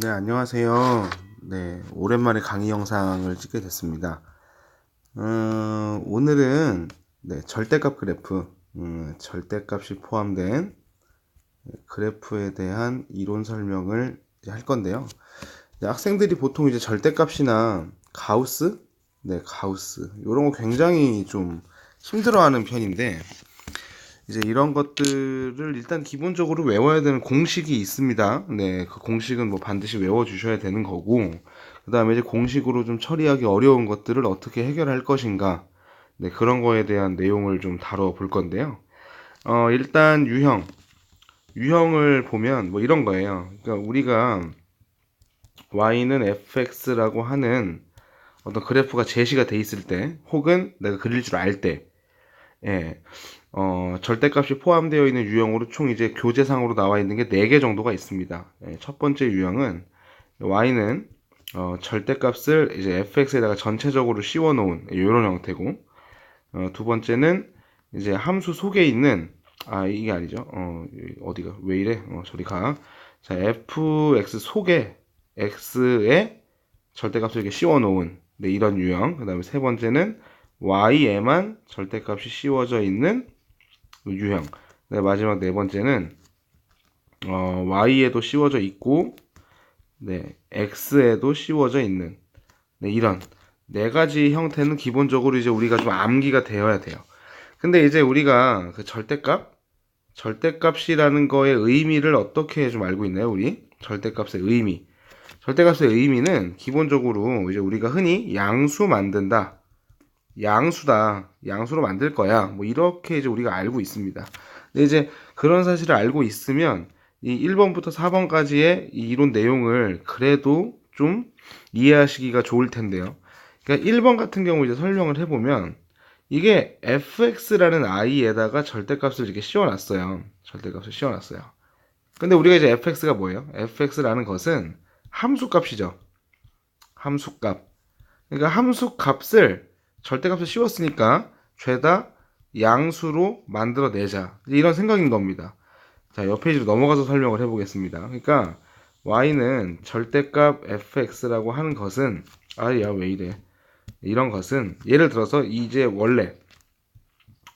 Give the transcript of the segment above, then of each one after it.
네, 안녕하세요. 네, 오랜만에 강의 영상을 찍게 됐습니다. 오늘은 절대값 그래프, 절대값이 포함된 그래프에 대한 이론 설명을 이제 할 건데요. 학생들이 보통 이제 절대값이나 가우스, 가우스, 이런 거 굉장히 좀 힘들어하는 편인데, 이제 이런 것들을 일단 기본적으로 외워야 되는 공식이 있습니다. 네, 그 공식은 뭐 반드시 외워 주셔야 되는 거고, 그 다음에 이제 공식으로 좀 처리하기 어려운 것들을 어떻게 해결할 것인가, 네, 그런 거에 대한 내용을 좀 다뤄볼 건데요. 일단 유형을 보면 뭐 이런 거예요. 그러니까 우리가 y는 fx라고 하는 어떤 그래프가 제시가 돼 있을 때, 혹은 내가 그릴 줄 알 때, 예, 절대값이 포함되어 있는 유형으로 총 이제 교재상으로 나와 있는 게 4개 정도가 있습니다. 예, 첫 번째 유형은 y는 절대값을 이제 fx에다가 전체적으로 씌워 놓은 이런 형태고, 두 번째는 이제 함수 속에 있는, 이게 아니죠. 어디가 왜 이래? 저리 가. 자, fx 속에 x에 절대값을 이렇게 씌워 놓은 이런 유형. 그 다음에 세 번째는 y에만 절대값이 씌워져 있는 유형. 마지막 네 번째는 y에도 씌워져 있고, x에도 씌워져 있는, 이런 네 가지 형태는 기본적으로 이제 우리가 좀 암기가 되어야 돼요. 근데 이제 우리가 그 절대값이라는 거의 의미를 어떻게 좀 알고 있나요, 우리? 절대값의 의미. 절대값의 의미는 기본적으로 이제 우리가 흔히 양수 만든다, 양수다, 양수로 만들 거야, 뭐 이렇게 이제 우리가 알고 있습니다. 근데 이제 그런 사실을 알고 있으면 이 1번부터 4번까지의 이 이론 내용을 그래도 좀 이해하시기가 좋을 텐데요. 그러니까 1번 같은 경우 이제 설명을 해보면, 이게 fx라는 i에다가 절대값을 이렇게 씌워놨어요. 절대값을 씌워놨어요. 근데 우리가 이제 fx가 뭐예요? fx라는 것은 함수값이죠. 함수값. 그러니까 함수값을 절대값을 씌웠으니까 죄다 양수로 만들어내자, 이런 생각인 겁니다. 자, 옆 페이지로 넘어가서 설명을 해보겠습니다. 그러니까 y는 절대값 fx라고 하는 것은, 야 왜 이래, 이런 것은 예를 들어서 이제 원래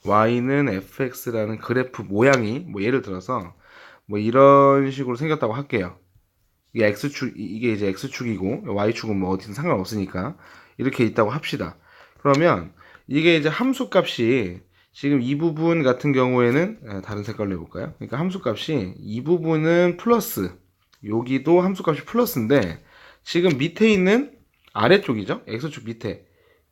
y는 fx라는 그래프 모양이 뭐 예를 들어서 뭐 이런 식으로 생겼다고 할게요. 이게 x축, 이게 이제 x축이고 y축은 뭐 어디든 상관없으니까 이렇게 있다고 합시다. 그러면 이게 이제 함수값이 지금 이 부분 같은 경우에는 다른 색깔로 해볼까요? 그러니까 함수값이 이 부분은 플러스, 여기도 함수값이 플러스인데 지금 밑에 있는 아래쪽이죠? x축 밑에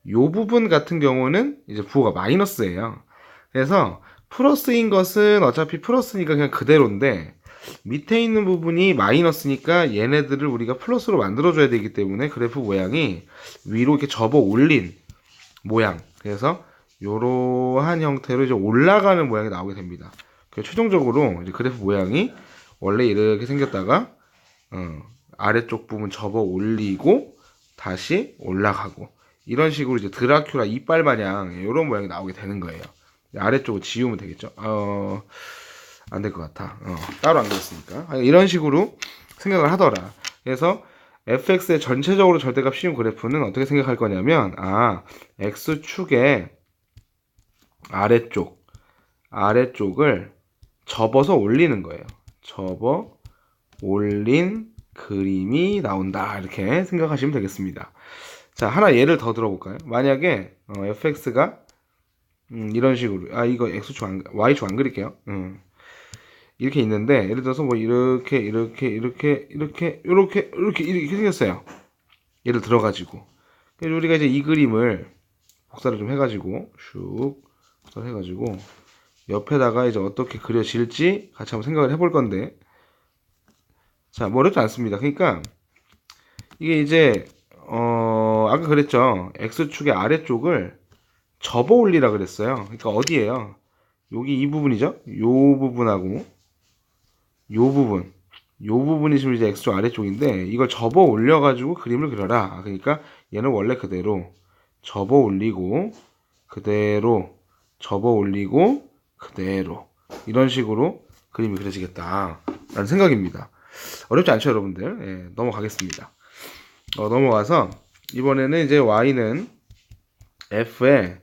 요 부분 같은 경우는 이제 부호가 마이너스예요. 그래서 플러스인 것은 어차피 플러스니까 그냥 그대로인데, 밑에 있는 부분이 마이너스니까 얘네들을 우리가 플러스로 만들어줘야 되기 때문에 그래프 모양이 위로 이렇게 접어 올린 모양, 그래서 이러한 형태로 이제 올라가는 모양이 나오게 됩니다. 그래서 최종적으로 이제 그래프 모양이 원래 이렇게 생겼다가 아래쪽 부분 접어 올리고 다시 올라가고, 이런 식으로 이제 드라큘라 이빨 마냥 이런 모양이 나오게 되는 거예요. 아래쪽을 지우면 되겠죠. 안 될 것 같아. 따로 안 그렸으니까. 이런 식으로 생각을 하더라. 그래서 fx의 전체적으로 절대값 씌운 그래프는 어떻게 생각할 거냐면, x축의 아래쪽을 접어서 올리는 거예요. 접어 올린 그림이 나온다, 이렇게 생각하시면 되겠습니다. 자, 하나 예를 더 들어볼까요? 만약에 fx가 이런 식으로, 이거 x축 y축 안 그릴게요. 이렇게 있는데, 예를 들어서 뭐 이렇게 생겼어요. 예를 들어가지고, 그래서 우리가 이제 이 그림을 복사를 좀 해가지고 슉 복사를 해가지고 옆에다가 이제 어떻게 그려질지 같이 한번 생각을 해볼 건데, 자, 뭐 어렵지 않습니다. 그러니까 이게 이제 아까 그랬죠. x축의 아래쪽을 접어 올리라 그랬어요. 그러니까 어디예요? 여기 이 부분이죠. 요 부분하고 요 부분이 지금 이제 x축 아래쪽인데, 이걸 접어 올려 가지고 그림을 그려라. 그러니까 얘는 원래 그대로 접어 올리고 그대로 접어 올리고 그대로, 이런 식으로 그림이 그려지겠다 라는 생각입니다. 어렵지 않죠, 여러분들? 예, 넘어가겠습니다. 넘어가서 이번에는 이제 y는 f의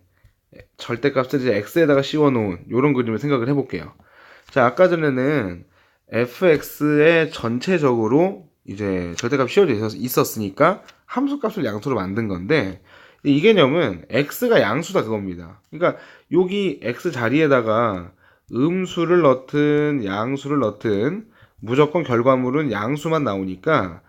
절대값을 이제 x에다가 씌워놓은 이런 그림을 생각을 해볼게요. 자, 아까 전에는 fx의 전체적으로 이제 절대값 씌워져 있었으니까 함수값을 양수로 만든 건데, 이 개념은 x가 양수다 그겁니다. 그러니까 여기 x 자리에다가 음수를 넣든 양수를 넣든 무조건 결과물은 양수만 나오니까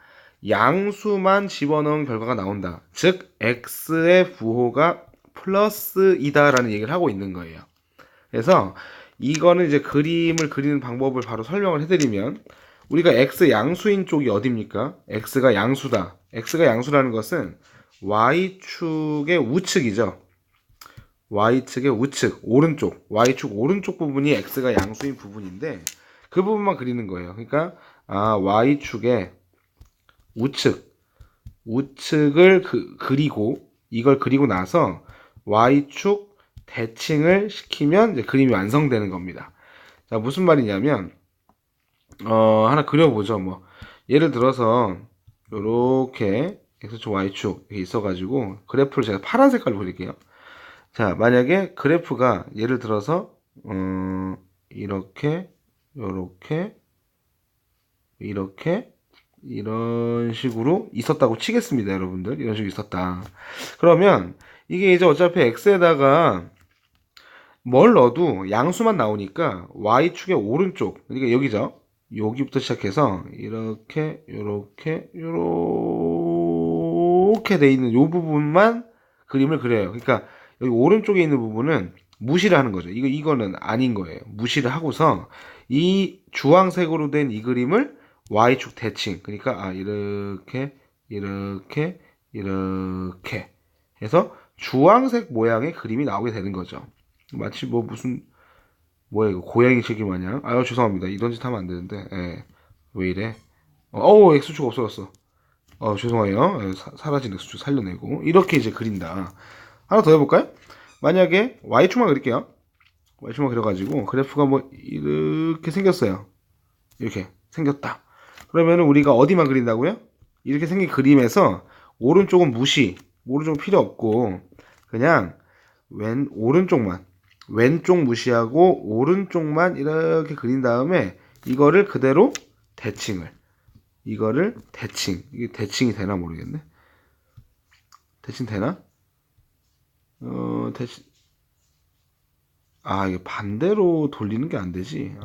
양수만 집어넣은 결과가 나온다. 즉 x의 부호가 플러스이다라는 얘기를 하고 있는 거예요. 그래서 이거는 이제 그림을 그리는 방법을 바로 설명을 해드리면, 우리가 x 양수인 쪽이 어딥니까? x가 양수다. x가 양수라는 것은 y축의 우측이죠. y축의 우측, 오른쪽, y축 오른쪽 부분이 x가 양수인 부분인데 그 부분만 그리는 거예요. 그러니까 y축의 우측을 그리고, 이걸 그리고 나서 y축 대칭을 시키면 이제 그림이 완성되는 겁니다. 자, 무슨 말이냐면 하나 그려보죠. 뭐 예를 들어서 요렇게 x축 y축 이렇게 있어가지고 그래프를 제가 파란 색깔로 그릴게요. 자, 만약에 그래프가 예를 들어서 이렇게 요렇게 이렇게 이런 식으로 있었다고 치겠습니다, 여러분들. 이런 식으로 있었다. 그러면 이게 이제 어차피 x에다가 뭘 넣어도 양수만 나오니까 y축의 오른쪽, 그러니까 여기죠. 여기부터 시작해서 이렇게 요렇게 돼 있는 요 부분만 그림을 그려요. 그러니까 여기 오른쪽에 있는 부분은 무시를 하는 거죠. 이거는 아닌 거예요. 무시를 하고서 이 주황색으로 된 이 그림을 y축 대칭, 그러니까 이렇게 해서 주황색 모양의 그림이 나오게 되는 거죠. 마치 뭐 무슨 뭐야 이거 고양이 책임 마냥. 죄송합니다. 이런 짓 하면 안 되는데. 예. 왜 이래? x축 없어졌어. 죄송해요. 예, 사라진 x축 살려내고 이렇게 이제 그린다. 하나 더 해볼까요? 만약에 y축만 그릴게요. y축만 그려가지고 그래프가 뭐 이렇게 생겼어요. 이렇게 생겼다. 그러면은 우리가 어디만 그린다고요? 이렇게 생긴 그림에서 오른쪽은 무시, 오른쪽은 필요 없고 그냥 왼쪽 무시하고 오른쪽만 이렇게 그린 다음에 이거를 그대로 대칭을, 이게 대칭이 되나 모르겠네. 대칭 되나? 대칭. 이게 반대로 돌리는 게 안 되지.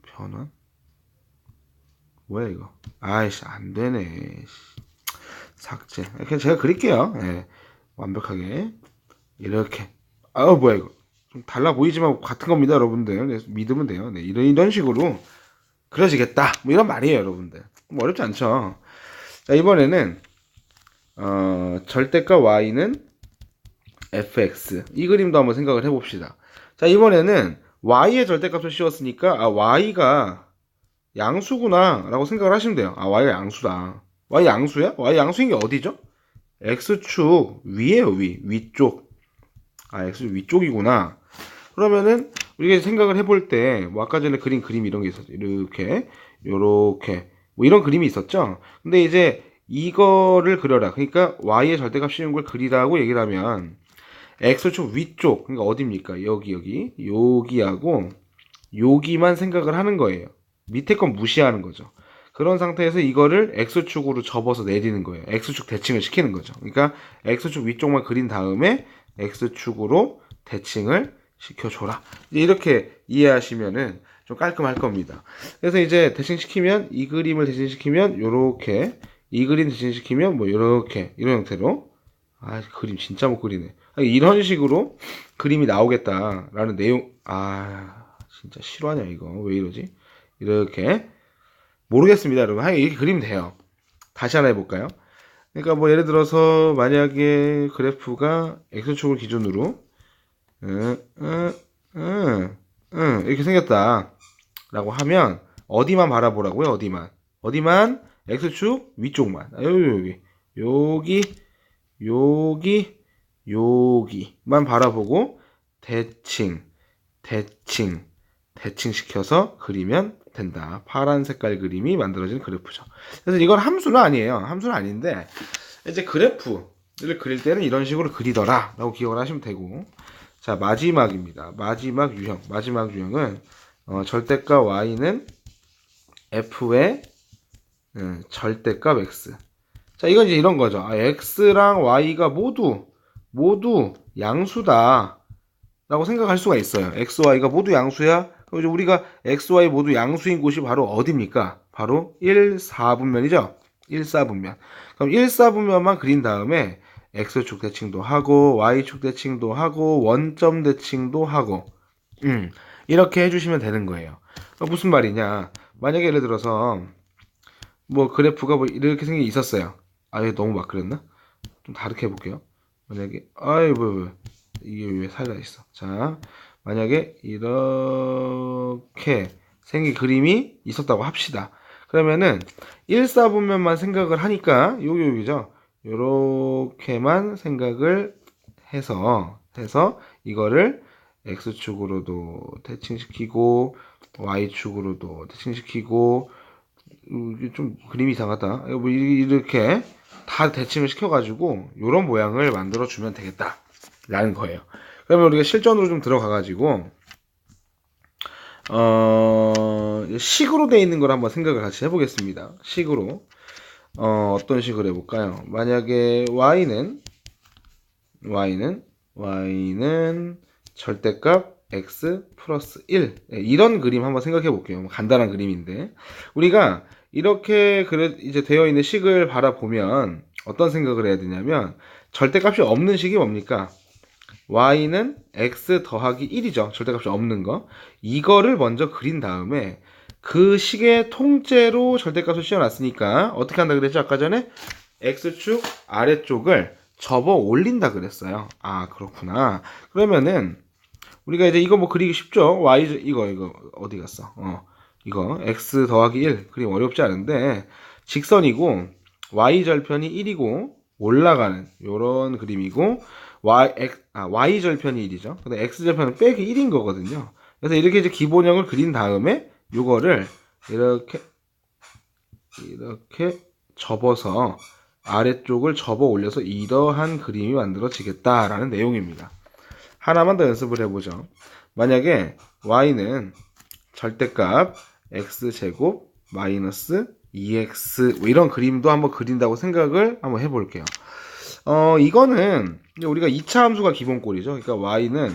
변환? 뭐야 이거? 아이씨, 안 되네. 삭제. 그냥 제가 그릴게요. 예, 완벽하게 이렇게. 뭐야 이거? 좀 달라 보이지만 같은 겁니다, 여러분들. 네, 믿으면 돼요. 네, 이런 식으로 그려지겠다. 뭐 이런 말이에요, 여러분들. 뭐 어렵지 않죠. 자, 이번에는 절대값 y는 fx, 이 그림도 한번 생각을 해봅시다. 자, 이번에는 y의 절대값을 씌웠으니까 y가 양수구나 라고 생각을 하시면 돼요. y가 양수다. y 양수야? y 양수인 게 어디죠? x축 위에요. 위쪽. x축 위쪽이구나. 그러면은 우리가 생각을 해볼 때 뭐 아까 전에 그린 그림 이런 게 있었죠. 이렇게 요렇게 뭐 이런 그림이 있었죠. 근데 이제 이거를 그려라. 그러니까 y의 절대값 씌운 걸 그리라고 얘기를 하면 x축 위쪽, 그러니까 어디입니까? 여기하고 여기만 생각을 하는 거예요. 밑에 건 무시하는 거죠. 그런 상태에서 이거를 x축으로 접어서 내리는 거예요. x축 대칭을 시키는 거죠. 그러니까 x축 위쪽만 그린 다음에 x축으로 대칭을 시켜줘라. 이렇게 이해하시면은 좀 깔끔할 겁니다. 그래서 이제 대칭시키면, 이 그림을 대칭시키면 요렇게, 이 그림 대칭시키면 뭐 요렇게, 이런 형태로. 그림 진짜 못 그리네. 이런 식으로 그림이 나오겠다라는 내용. 진짜 실화냐 이거. 왜 이러지? 이렇게. 모르겠습니다, 여러분. 이렇게 그리면 돼요. 다시 하나 해볼까요? 그러니까 뭐 예를 들어서 만약에 그래프가 x축을 기준으로 이렇게 생겼다 라고 하면 어디만 바라보라고요? 어디만? x축 위쪽만. 여기만 바라보고 대칭 대칭시켜서 그리면 된다. 파란 색깔 그림이 만들어진 그래프죠. 그래서 이건 함수는 아니에요. 함수는 아닌데 이제 그래프를 그릴 때는 이런 식으로 그리더라 라고 기억을 하시면 되고, 자 마지막입니다. 마지막 유형은 절대값 y는 f의 절대값 x. 자 이건 이제 이런 거죠. x랑 y가 모두 양수다 라고 생각할 수가 있어요. x, y가 모두 양수야. 그럼 이제 우리가 x, y 모두 양수인 곳이 바로 어디입니까? 바로 1, 4분면이죠. 1, 4분면. 그럼 1, 4분면만 그린 다음에 x축 대칭도 하고 y축 대칭도 하고 원점 대칭도 하고 이렇게 해주시면 되는 거예요. 무슨 말이냐? 만약에 예를 들어서 뭐 그래프가 뭐 이렇게 생긴 게 있었어요. 너무 막 그랬나? 좀 다르게 해볼게요. 만약에 이게 왜 살아 있어? 자, 만약에 이렇게 생긴 그림이 있었다고 합시다. 그러면은 1, 4분면만 생각을 하니까 여기죠. 요렇게만 생각을 해서 이거를 x축으로도 대칭시키고 y축으로도 대칭시키고, 좀 그림이 이상하다. 뭐 이렇게 다 대칭을 시켜가지고 요런 모양을 만들어 주면 되겠다 라는 거예요. 그러면 우리가 실전으로 좀 들어가가지고 식으로 돼 있는 걸 한번 생각을 같이 해보겠습니다. 식으로 어떤 식으로 해볼까요? 만약에 y는 절대값 x 플러스 1, 이런 그림 한번 생각해 볼게요. 간단한 그림인데 우리가 이렇게 이제 되어 있는 식을 바라보면 어떤 생각을 해야 되냐면, 절대값이 없는 식이 뭡니까? y는 x 더하기 1이죠. 절대값이 없는 거. 이거를 먼저 그린 다음에 그 식의 통째로 절대값을 씌워놨으니까 어떻게 한다 그랬죠? 아까 전에 x축 아래쪽을 접어 올린다 그랬어요. 그렇구나. 그러면은 우리가 이제 이거 뭐 그리기 쉽죠? 이거 어디 갔어? 이거 x 더하기 1 그림 어렵지 않은데, 직선이고 y 절편이 1이고 올라가는 요런 그림이고 y 절편이 1이죠. 근데 x 절편은 빼기 1인 거거든요. 그래서 이렇게 이제 기본형을 그린 다음에 요거를 이렇게 접어서 아래쪽을 접어 올려서 이러한 그림이 만들어지겠다라는 내용입니다. 하나만 더 연습을 해보죠. 만약에 y는 절대값 x제곱 마이너스 2x 뭐 이런 그림도 한번 그린다고 생각을 한번 해볼게요. 이거는 우리가 2차 함수가 기본꼴이죠. 그러니까 y는,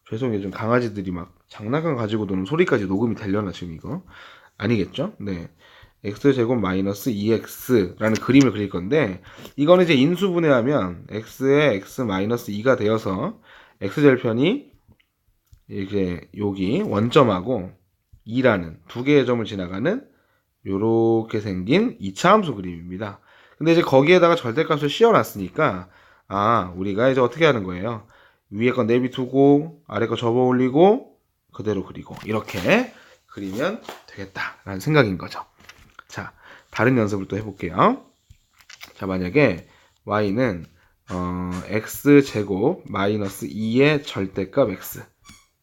죄송해요, 좀 강아지들이 막 장난감 가지고 노는 소리까지 녹음이 되려나 지금 이거 아니겠죠? 네, x제곱 마이너스 2x라는 그림을 그릴 건데, 이거는 이제 인수분해하면 x에 x 마이너스 2가 되어서 x절편이 이렇게 여기 원점하고 2라는 두 개의 점을 지나가는 요렇게 생긴 2차 함수 그림입니다. 근데 이제 거기에다가 절대값을 씌워놨으니까 우리가 이제 어떻게 하는 거예요? 위에 거 내비두고 아래 거 접어 올리고 그대로 그리고 이렇게 그리면 되겠다라는 생각인 거죠. 자, 다른 연습을 또 해볼게요. 자, 만약에 y는 x제곱 마이너스 2의 절대값 x.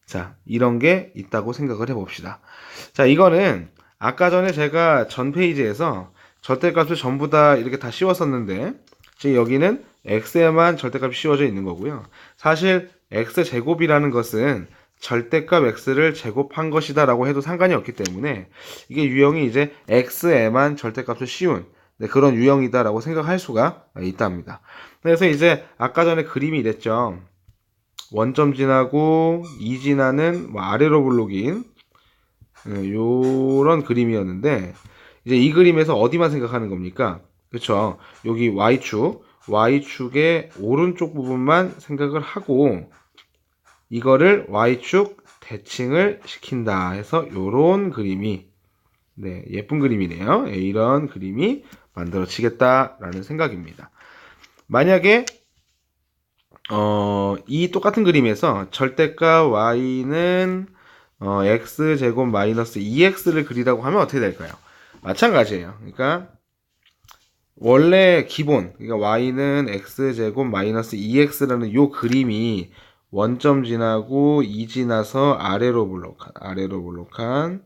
자, 이런 게 있다고 생각을 해봅시다. 자, 이거는 아까 전에 제가 전 페이지에서 절대값을 전부 다 이렇게 다 씌웠었는데, 지금 여기는 x에만 절대값이 씌워져 있는 거고요. 사실 x제곱이라는 것은 절대값 x를 제곱한 것이다 라고 해도 상관이 없기 때문에 이게 유형이 이제 x에만 절대값을 씌운 그런 유형이다 라고 생각할 수가 있답니다. 그래서 이제 아까 전에 그림이 이랬죠. 원점 지나고 2 지나는 아래로 블록인 요런 그림이었는데, 이제 이 그림에서 어디만 생각하는 겁니까? 그쵸? 여기 y축의 오른쪽 부분만 생각을 하고 이거를 y축 대칭을 시킨다 해서 요런 그림이, 예쁜 그림이네요. 이런 그림이 만들어지겠다라는 생각입니다. 만약에 이 똑같은 그림에서 절대값 y는 x제곱 마이너스 2x를 그리라고 하면 어떻게 될까요? 마찬가지예요. 그러니까 원래 기본, 그러니까 y는 x제곱 마이너스 2x라는 요 그림이 원점 지나고 2 지나서 아래로 볼록한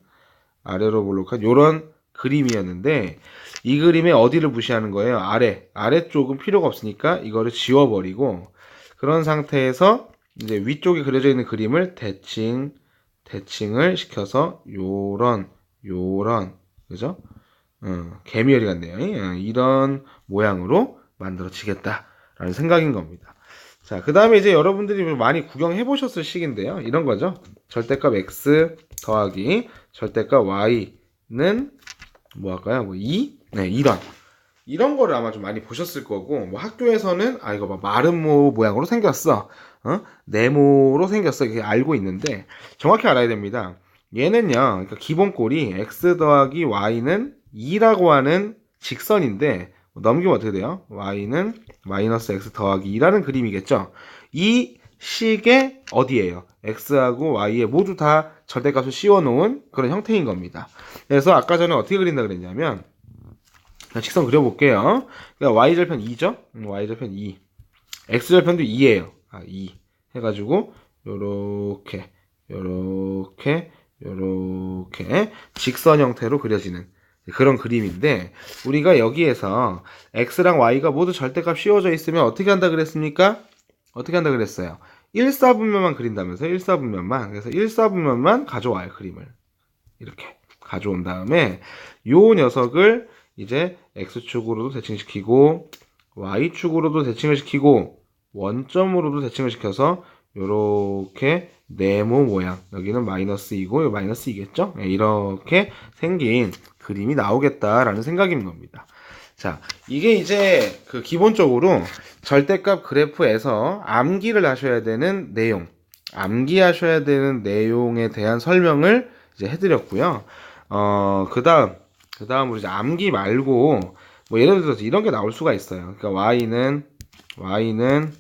요런 그림이었는데 이 그림에 어디를 무시하는 거예요? 아래쪽은 필요가 없으니까 이거를 지워버리고 그런 상태에서 이제 위쪽에 그려져 있는 그림을 대칭을 시켜서 요런 그죠? 개미열이 같네요. 이런 모양으로 만들어지겠다라는 생각인 겁니다. 자, 그 다음에 이제 여러분들이 많이 구경해 보셨을 식인데요. 이런 거죠. 절대값 x 더하기 절대값 y는 뭐 할까요? 뭐 2? 네, 이런 거를 아마 좀 많이 보셨을 거고, 뭐 학교에서는 이거 봐, 마름모 모양으로 생겼어. 네모로 생겼어. 이렇게 알고 있는데 정확히 알아야 됩니다. 얘는요, 그러니까 기본꼴이 x 더하기 y는 2라고 하는 직선인데 넘기면 어떻게 돼요? y는 마이너스 x 더하기 2라는 그림이겠죠. 이 식의 어디예요? x하고 y에 모두 다 절대값을 씌워놓은 그런 형태인 겁니다. 그래서 아까 전에 어떻게 그린다 그랬냐면 직선 그려볼게요. 그러니까 y절편 2죠? y절편 2. x절편도 2예요. 2 해가지고 요렇게 직선 형태로 그려지는 그런 그림인데 우리가 여기에서 x랑 y가 모두 절대값 씌워져 있으면 어떻게 한다 그랬습니까? 어떻게 한다 그랬어요? 1사분면만 그린다면서 1사분면만. 그래서 1사분면만 가져와요, 그림을. 이렇게 가져온 다음에 요 녀석을 이제 x축으로도 대칭시키고 y축으로도 대칭을 시키고 원점으로도 대칭을 시켜서 요렇게 네모 모양, 여기는 마이너스 2고 요 마이너스 2겠죠? 이렇게 생긴 그림이 나오겠다라는 생각인 겁니다. 자, 이게 이제 그 기본적으로 절대값 그래프에서 암기를 하셔야 되는 내용, 암기하셔야 되는 내용에 대한 설명을 이제 해드렸고요. 그 다음으로 이제 암기 말고 뭐 예를 들어서 이런 게 나올 수가 있어요. 그러니까 y는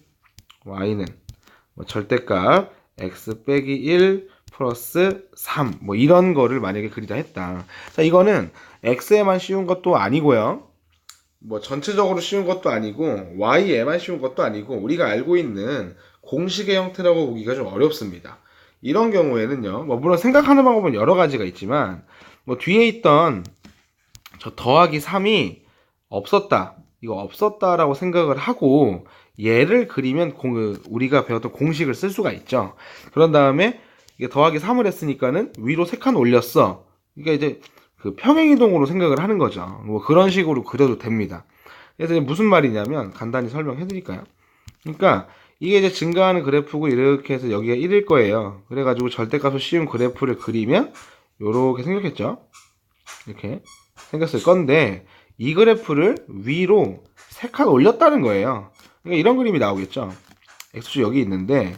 뭐 절대값 x 빼기 1 플러스 3 뭐 이런 거를 만약에 그리다 했다. 자, 이거는 x에만 씌운 것도 아니고요. 뭐 전체적으로 씌운 것도 아니고 y에만 씌운 것도 아니고 우리가 알고 있는 공식의 형태라고 보기가 좀 어렵습니다. 이런 경우에는요. 뭐 물론 생각하는 방법은 여러 가지가 있지만 뭐 뒤에 있던 저 더하기 3이 없었다. 이거 없었다라고 생각을 하고 얘를 그리면 우리가 배웠던 공식을 쓸 수가 있죠. 그런 다음에 이게 더하기 3을 했으니까는 위로 3칸 올렸어. 그러니까 이제 그 평행이동으로 생각을 하는 거죠. 뭐 그런 식으로 그려도 됩니다. 그래서 무슨 말이냐면 간단히 설명해 드릴까요? 그러니까 이게 이제 증가하는 그래프고 이렇게 해서 여기가 1일 거예요. 그래가지고 절대값을 씌운 그래프를 그리면 요렇게 생겼겠죠. 이렇게 생겼을 건데 이 그래프를 위로 3칸 올렸다는 거예요. 그러니까 이런 그림이 나오겠죠. x축 여기 있는데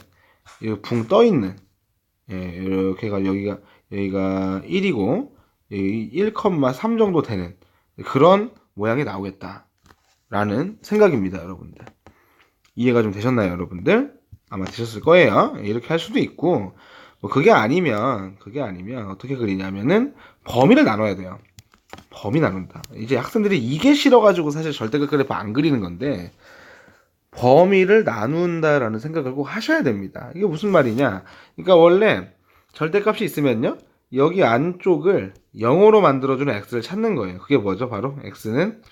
붕 떠 있는 이렇게 해가 여기가 1이고 1,3 정도 되는 그런 모양이 나오겠다라는 생각입니다, 여러분들. 이해가 좀 되셨나요, 여러분들? 아마 되셨을 거예요. 이렇게 할 수도 있고 뭐 그게 아니면 어떻게 그리냐면은 범위를 나눠야 돼요. 범위 나눈다. 이제 학생들이 이게 싫어가지고 사실 절대값 그래프 안 그리는 건데 범위를 나눈다라는 생각을 꼭 하셔야 됩니다. 이게 무슨 말이냐? 그러니까 원래 절대값이 있으면요, 여기 안쪽을 0으로 만들어주는 x를 찾는 거예요. 그게 뭐죠? 바로 x는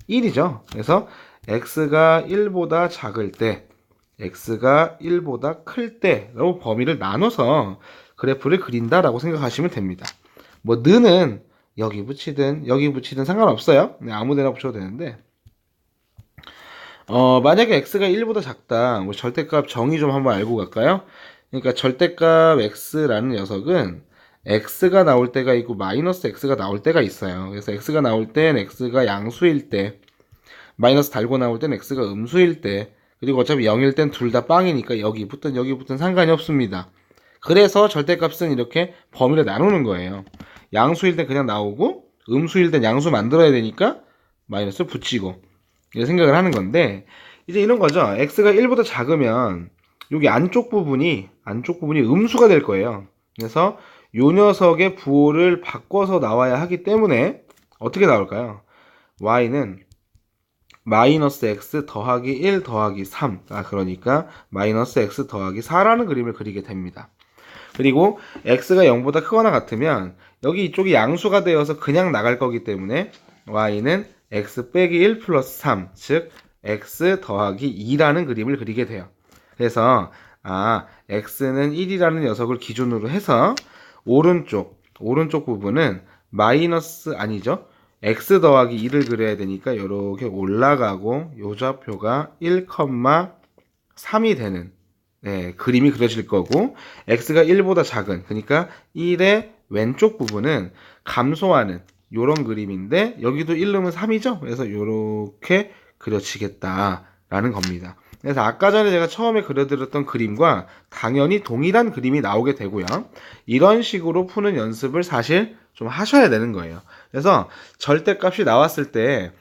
1이죠. 그래서 x가 1보다 작을 때, x가 1보다 클 때라고 범위를 나눠서 그래프를 그린다라고 생각하시면 됩니다. 뭐 는은 여기 붙이든 상관없어요. 아무 데나 붙여도 되는데 만약에 x가 1보다 작다. 뭐 절대값 정의 좀 한번 알고 갈까요? 그러니까 절대값 x라는 녀석은 x가 나올 때가 있고 마이너스 x가 나올 때가 있어요. 그래서 x가 나올 땐 x가 양수일 때, 마이너스 달고 나올 땐 x가 음수일 때, 그리고 어차피 0일 땐 둘 다 빵이니까 여기 붙든 상관이 없습니다. 그래서 절대값은 이렇게 범위를 나누는 거예요. 양수일 땐 그냥 나오고 음수일 땐 양수 만들어야 되니까 마이너스 붙이고 이렇게 생각을 하는 건데, 이제 이런 거죠. x가 1보다 작으면 여기 안쪽 부분이 음수가 될 거예요. 그래서 요 녀석의 부호를 바꿔서 나와야 하기 때문에 어떻게 나올까요? y는 마이너스 x 더하기 1 더하기 3. 그러니까 마이너스 x 더하기 4라는 그림을 그리게 됩니다. 그리고 x가 0보다 크거나 같으면 여기 이쪽이 양수가 되어서 그냥 나갈 거기 때문에 y는 x 빼기 1 플러스 3, 즉 x 더하기 2라는 그림을 그리게 돼요. 그래서 x는 1이라는 녀석을 기준으로 해서 오른쪽 부분은 마이너스 아니죠. x 더하기 2를 그려야 되니까 이렇게 올라가고 요 좌표가 1,3이 되는 그림이 그려질 거고, x가 1보다 작은, 그러니까 1의 왼쪽 부분은 감소하는 요런 그림인데 여기도 1 넣으면 3이죠. 그래서 요렇게 그려지겠다라는 겁니다. 그래서 아까 전에 제가 처음에 그려드렸던 그림과 당연히 동일한 그림이 나오게 되고요. 이런 식으로 푸는 연습을 사실 좀 하셔야 되는 거예요. 그래서 절대값이 나왔을 때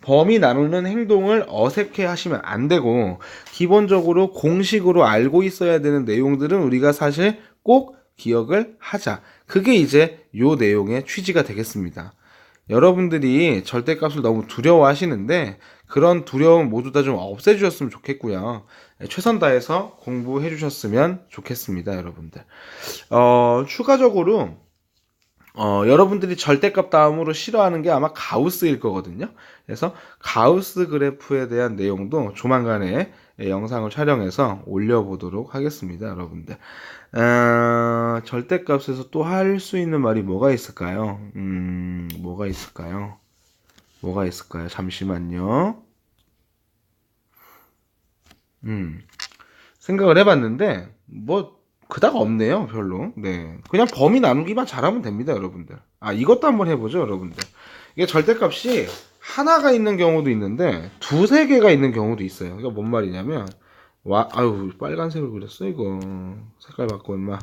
범위 나누는 행동을 어색해 하시면 안 되고, 기본적으로 공식으로 알고 있어야 되는 내용들은 우리가 사실 꼭 기억을 하자. 그게 이제 요 내용의 취지가 되겠습니다. 여러분들이 절대값을 너무 두려워하시는데 그런 두려움 모두 다 좀 없애주셨으면 좋겠고요. 최선 다해서 공부해 주셨으면 좋겠습니다, 여러분들. 추가적으로 여러분들이 절대값 다음으로 싫어하는 게 아마 가우스일 거거든요. 그래서 가우스 그래프에 대한 내용도 조만간에 영상을 촬영해서 올려보도록 하겠습니다, 여러분들. 절대값에서 또 할 수 있는 말이 뭐가 있을까요? 뭐가 있을까요? 잠시만요. 생각을 해봤는데 그닥 없네요, 별로. 네, 그냥 범위 나누기만 잘하면 됩니다, 여러분들. 이것도 한번 해보죠, 여러분들. 이게 절대값이 하나가 있는 경우도 있는데 두세 개가 있는 경우도 있어요. 그러니까 뭔 말이냐면 아유, 빨간색을 그렸어 이거. 색깔 바꿔 임마.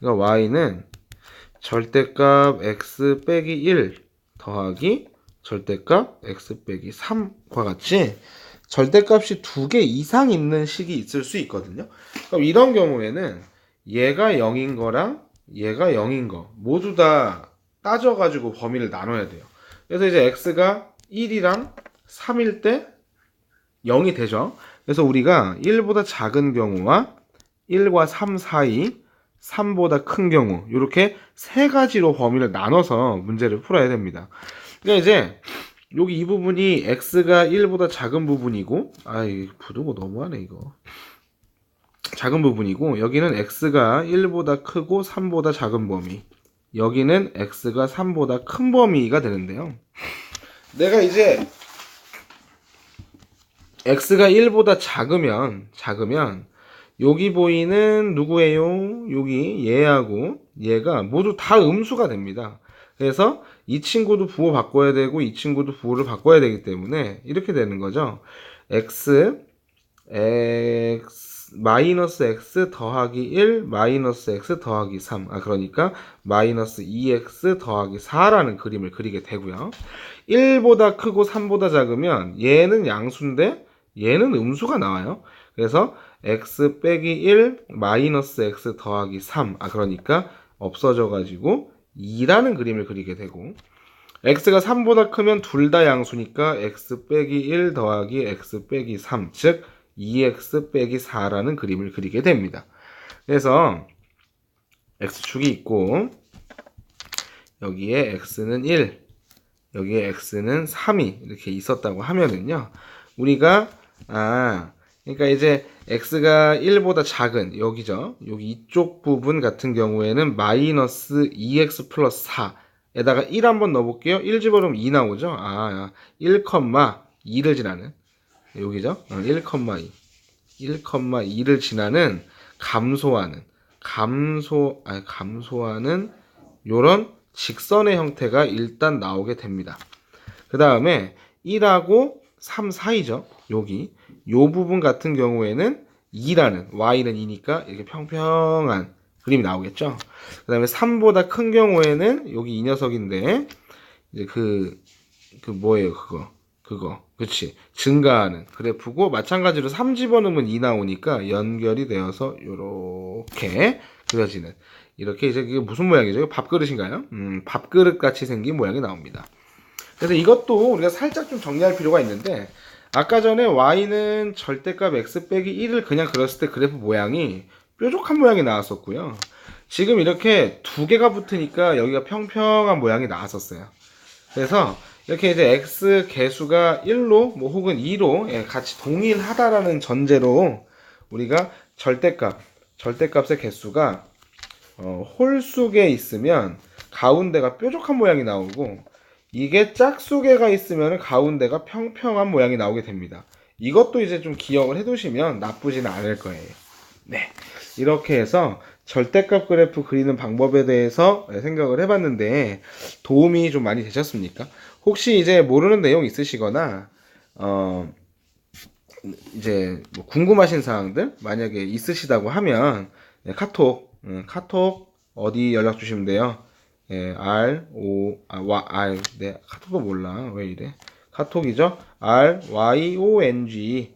그러니까 y는 절대값 x 빼기 1 더하기 절대값 x 빼기 3과 같이 절대값이 2개 이상 있는 식이 있을 수 있거든요. 그럼 이런 경우에는 얘가 0인 거랑 얘가 0인 거 모두 다 따져가지고 범위를 나눠야 돼요. 그래서 이제 x가 1이랑 3일 때 0이 되죠. 그래서 우리가 1보다 작은 경우와 1과 3 사이, 3보다 큰 경우, 이렇게 세 가지로 범위를 나눠서 문제를 풀어야 됩니다. 그러니까 이제 여기 이 부분이 x가 1보다 작은 부분이고, 이거 부두고 너무하네 이거. 작은 부분이고, 여기는 x가 1보다 크고 3보다 작은 범위, 여기는 x가 3보다 큰 범위가 되는데요. 내가 이제 x가 1보다 작으면 여기 보이는 누구예요? 여기 얘하고 얘가 모두 다 음수가 됩니다. 그래서 이 친구도 부호 바꿔야 되고 이 친구도 부호를 바꿔야 되기 때문에 이렇게 되는 거죠. 마이너스 x 더하기 1 마이너스 x 더하기 3. 그러니까 마이너스 2x 더하기 4라는 그림을 그리게 되고요. 1보다 크고 3보다 작으면 얘는 양수인데 얘는 음수가 나와요. 그래서 x 빼기 1 마이너스 x 더하기 3. 그러니까 없어져 가지고 2라는 그림을 그리게 되고, x가 3보다 크면 둘 다 양수니까 x 빼기 1 더하기 x 빼기 3, 즉 2x 빼기 4라는 그림을 그리게 됩니다. 그래서 x축이 있고 여기에 x는 1, 여기에 x는 3이 이렇게 있었다고 하면은요, 우리가 그러니까 이제 x가 1보다 작은 여기죠. 여기 이쪽 부분 같은 경우에는 마이너스 2x 플러스 4에다가 1 한번 넣어볼게요. 1 집어넣으면 2 나오죠. 1,2를 지나는 여기죠. 1,2를 지나는 감소하는 요런 직선의 형태가 일단 나오게 됩니다. 그 다음에 1하고 3 사이죠. 여기 요 부분 같은 경우에는 2라는, y는 2니까 이렇게 평평한 그림이 나오겠죠. 그 다음에 3보다 큰 경우에는 여기 이 녀석인데 이제 뭐예요 그거 그치, 증가하는 그래프고, 마찬가지로 3 집어넣으면 2 나오니까 연결이 되어서 요렇게 그려지는, 이렇게 이제 이게 무슨 모양이죠? 밥그릇인가요? 밥그릇 같이 생긴 모양이 나옵니다. 그래서 이것도 우리가 살짝 좀 정리할 필요가 있는데, 아까 전에 y는 절대값 x 빼기 1을 그냥 그렸을 때 그래프 모양이 뾰족한 모양이 나왔었고요. 지금 이렇게 두 개가 붙으니까 여기가 평평한 모양이 나왔었어요. 그래서 이렇게 이제 x 개수가 1로 뭐 혹은 2로 같이 동일하다라는 전제로 우리가 절대값의 개수가 홀수에 있으면 가운데가 뾰족한 모양이 나오고, 이게 짝수개가 있으면 가운데가 평평한 모양이 나오게 됩니다. 이것도 이제 좀 기억을 해두시면 나쁘지는 않을 거예요. 네, 이렇게 해서 절대값 그래프 그리는 방법에 대해서 생각을 해봤는데 도움이 좀 많이 되셨습니까? 혹시 이제 모르는 내용 있으시거나 이제 뭐 궁금하신 사항들 만약에 있으시다고 하면 카톡 어디 연락 주시면 돼요? 네, 카톡도 몰라. 왜 이래? 카톡이죠? RYONG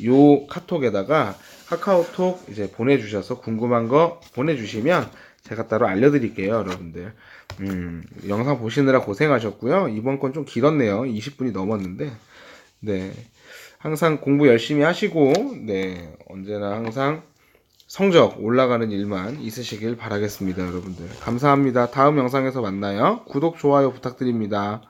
요 카톡에다가 카카오톡 이제 보내주셔서 궁금한 거 보내주시면 제가 따로 알려드릴게요, 여러분들. 영상 보시느라 고생하셨고요. 이번 건 좀 길었네요. 20분이 넘었는데. 네. 항상 공부 열심히 하시고, 네. 언제나 항상 성적 올라가는 일만 있으시길 바라겠습니다, 여러분들. 감사합니다. 다음 영상에서 만나요. 구독, 좋아요 부탁드립니다.